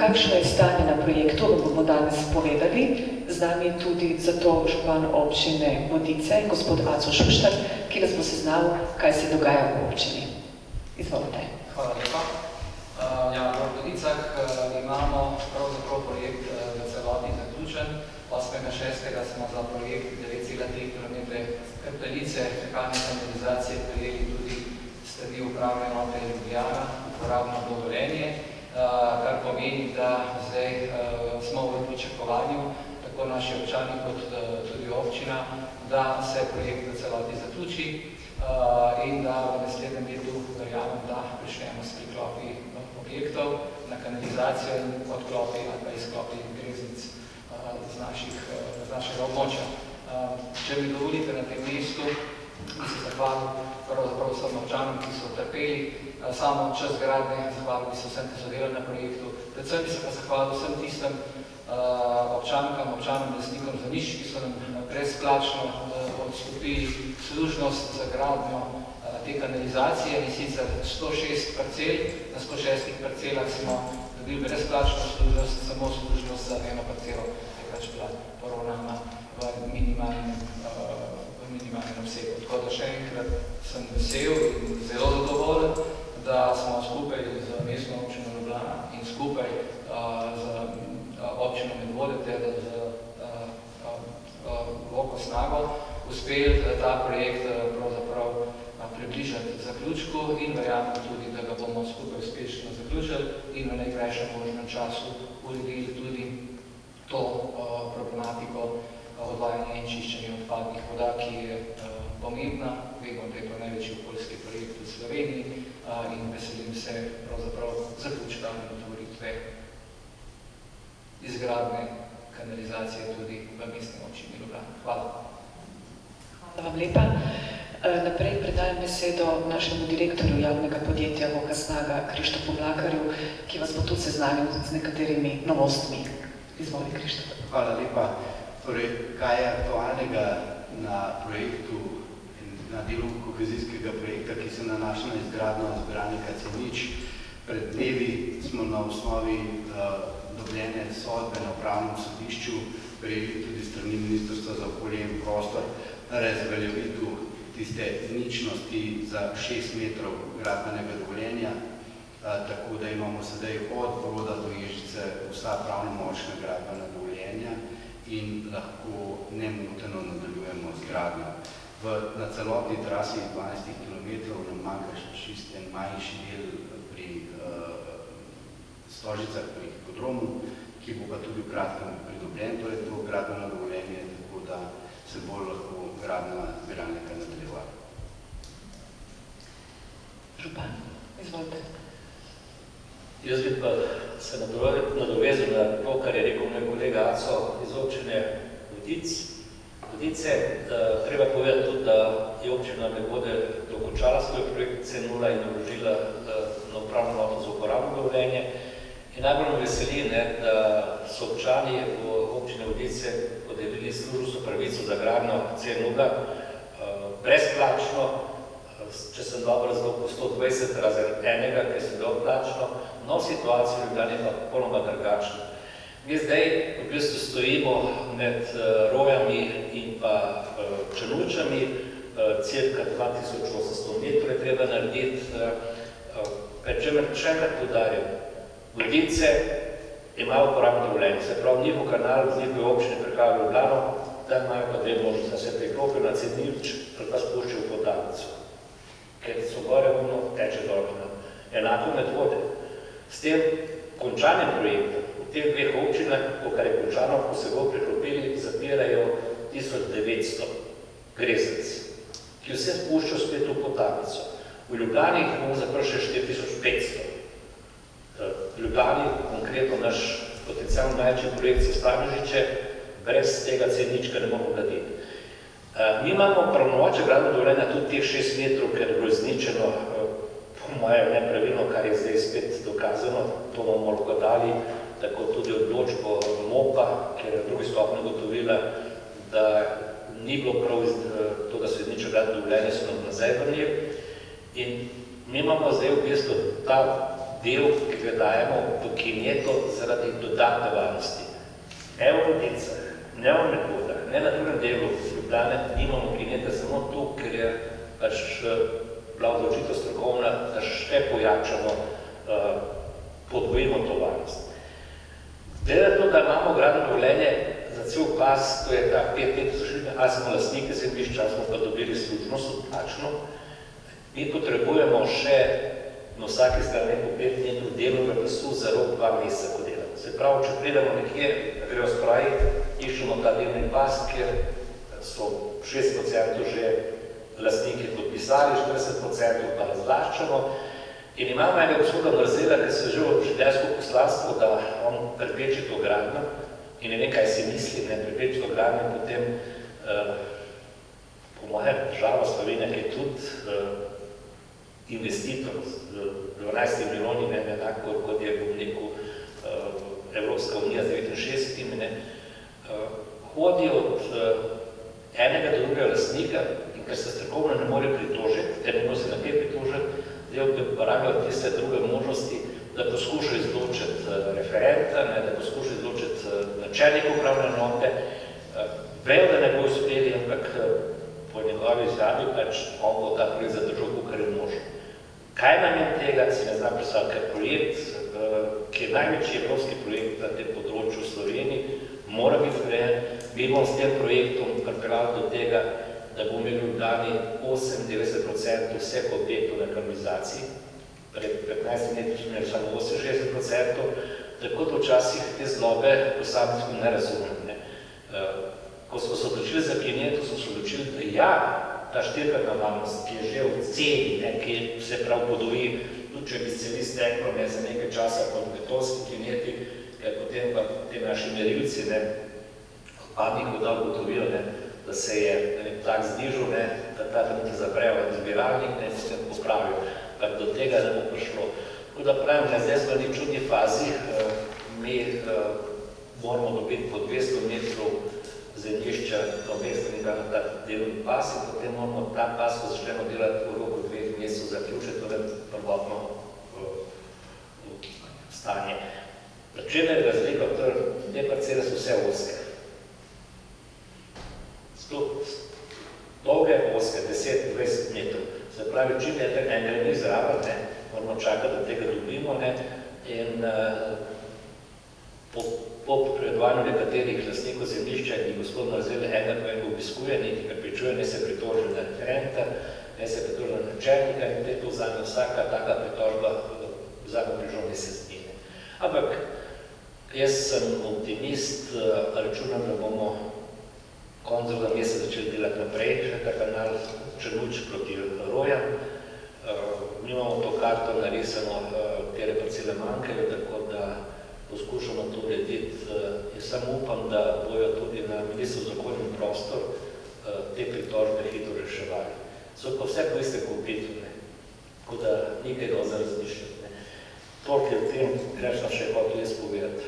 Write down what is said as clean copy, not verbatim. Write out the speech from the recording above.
kakšno je stanje na projektu, ga bomo danes povedali. Z nami je tudi zato župan občine Vodice, gospod Aco Šuštar, ki nas bo seznal, kaj se dogaja v občini. Izvolite. Hvala lepa. V Vodicah imamo pravzaprav projekt v celoti zaključen. 8.6. smo za projekt 9,3 km hrbtenice fekalne kanalizacije prejeli tudi strani upravne enote Ljubljana, uporabno dovoljenje, kar pomeni, da zdaj smo v pričakovanju, tako naši občani kot tudi občina, da se projekt v celoti zaključi in da v naslednjem letu verjamem, da pričnemo s priklopi objektov na kanalizacijo in odklopi ali pa izklopi greznic z našega območja. Če mi dovolite na tem mestu, bi se zahvalil pravzaprav vsem občanom, ki so trpeli samo čas gradnje, zahvalil bi se vsem, ki so delali na projektu. Predvsem bi se pa zahvalil vsem tistem občanom, lastnikom zemljišč, ki so nam brezplačno odstopili služnost za gradnjo te kanalizacije, in sicer 106 parcel, na 106 parcelah smo dobili brezplačno služnost, samo služnost za eno parcelo, je pač bila poravnana v minimalnem obsegu. Tako da še enkrat sem vesel in zelo zadovoljen, da smo skupaj z mestno občino Ljubljana in skupaj z občino Medvode ter z Voko Snago uspeli ta projekt pravzaprav približati zaključku in verjamem tudi, da ga bomo skupaj uspešno zaključili in v najkrajšem možnem času uredili tudi to problematiko odvajanja in čiščenja odpadnih voda, ki je pomembna. Vemo, da je to največji okoljski projekt v Sloveniji in veselim se pravzaprav zaključka in otvoritve izgradnje kanalizacije tudi v mestni občini Ljubljana. Hvala. Hvala vam lepa. Naprej predajam besedo našemu direktorju javnega podjetja Voka Snaga, Krištofu Mlakarju, ki vas bo tudi seznanil z nekaterimi novostmi. Izvoli, Krištof. Hvala lepa. Torej, kaj je aktualnega na projektu, na delu kohezijskega projekta, ki se nanaša na izgradnjo zbiralnika C0. Pred dnevi smo na osnovi dobljene sodbe na upravnem sodišču prejeli tudi strani Ministrstva za okolje in prostor razveljavitev tiste ničnosti za 6 metrov gradbenega dovoljenja, tako da imamo sedaj od Broda do Ježice vsa pravnomočna gradbena dovoljenja in lahko nemoteno nadaljujemo z gradnjo. Na celotni trasi 12 km nam manjka še čisto en manjši del pri Stožicah pri hipodromu, ki bo pa tudi v kratkem pridobljen, torej to gradbeno dovoljenje, tako da se bo lahko gradnja zbiralnika nadaljevala. Župan, izvolite. Jaz bi pa se nadovezal na to, kar je rekel moj kolega Aco iz občine Vodice. Treba povedati tudi, da je občina Medvode dokončala svoj projekt C0 in vložila na upravno enoto za uporabno dovoljenje. In najbolj me veseli, da so občani v občine Vodice podelili služnostno pravico za gradnjo C0 brezplačno, če sem dobro razumel, po 120 razen enega, ki sem dal plačno, no situacija v Ljubljani je pa popolnoma drugačna. Mi zdaj v bistvu stojimo med Rojami in pa Črnučami, cirka 2800 metrov je treba narediti, pri čemer še enkrat poudarjam, Vodice imajo uporabno dovoljenje, se pravi njihov kanal z njihove občine prihaja v Ljubljano, tam imajo pa dve možnosti, da se priklopijo na C0 ali pa spuščajo v podalnico, ker so gore teče dol na enako Medvode. S tem končanjem projekta v teh dveh občinah, ko kar je končano, ko se bo priklopili, zapirajo 1900 greznic, ki vse spuščajo spet v podalnico. V Ljubljani jih bomo zaprli še 4500. V Ljubljani, konkretno naš potencialno največji projekt za Stamežiče, brez tega C0 ne bomo graditi. Mi imamo pravnomočne gradbeno dovoljenje tudi teh 6 metrov, ker je bilo izničeno, po mojem nepravilno, kar je zdaj spet dokazano, to bomo lahko dali, tako tudi odločbo MOP-a, ker je drugi stopnji ugotovila, da ni bilo prav to, da so izničeno gradbeno dovoljenje, so nam nazaj vrnili. In mi imamo zdaj v bistvu ta del, ki ga dajemo v kineto zaradi dodatne varnosti. Ne v Vodicah, ne v Medvodah, ne na drugem delu Ljubljane nimamo kinete samo to, ker je pač bila odločitev strokovna, da še pojačamo, podvojimo to varnost. Glede na to, da imamo gradbeno dovoljenje za cel pas, to je ta 5 metrov zaščitne, ali smo lastniki zemljišča, ali smo pa dobili služnost odplačno, mi potrebujemo še na vsaki strani po 5 metrov delovnega pasu za rok 2 meseca, ko delamo. Se pravi, če pridemo nekje, grejo s projekt, iščemo ta delovni pas, kjer so 60% že lastniki podpisali, 40% pa razlaščamo. In imamo enega gospoda Mrzela, ki se že v življenjsko poslanstvo, da on prepreči to gradnjo in ne vem, kaj si misli, ne prepreči to gradnjo, potem po mojem država Slovenija, ki je tudi investitor z 12 milijoni, ne enako, kot je bom rekel Evropska unija z 69, hodi od enega do drugega lastnika in ker se strokovno ne more pritožiti, ker ne more se naprej pritožiti, zdaj uporabljajo tiste druge možnosti, da poskušajo izločiti referenta, da poskušajo izločiti načelnika upravne enote. Vejo, da ne bo uspeli, ampak po njegovi izjavi pač on bo ta projekt zadržal, kar je možno. Kaj namen tega, si ne znam predstavljati, ker projekt, ki je največji evropski projekt na tem področju v Sloveniji, mora biti zgrajen. Mi bomo s tem projektom pripeljali do tega, da bomo imeli v Ljubljani 98% vseh objektov na kanalizaciji, pred 15 leti smo imeli samo 68%, tako da včasih te zlobe posameznikom ne razumem. Ko smo se odločili za kineto, smo se odločili, da ja, ta štirkratna varnost, ki je že v ceni, ki se prav podoji, tudi če bi celi steklo za nekaj časa po betonski kineti, ker potem pa te naši merilci odpadnikov da ugotovijo, da se je tlak znižal, da ta trenutek zaprejo zbiralnik in se popravijo, kar do tega ne bo prišlo. Tako da pravim, zdaj smo v neki čudni fazi, mi moramo dobiti po 200 metrov zemljišča obveznega na ta delovni pas in potem moramo ta pas, ko začnemo delati v roku 2 mesecev, zaključiti torej prvotno stanje. Pričem je razlika, te parcele so vse ozke. Dolge oske, 10-20 metrov. Se pravi, čim je en greni zraven, moramo čakati, da tega dobimo in po predvajanju nekaterih lastnikov zemljišča in gospod Mrzel enega ko enega obiskuje, nekaj prepričuje, ne se pritoži na referenta, ne se pritoži na načelnika in te to vzame vsaka taka pritožba vzame približno mesec dni. Ampak jaz sem optimist, računam, da bomo konec drugega meseca začeli delati naprej, še ta kanal Črnuč proti Rojam. Mi imamo to karto narisano, katere parcele manjkajo, tako da poskušamo to urediti. Jaz samo upam, da bojo tudi na Ministrstvu za okolje in prostor te pritožbe hitro reševali. So pa vse po istem kompitu, tako da nekaj za razmišljati. Toliko je v tem, kar sem še hotel jaz povedati.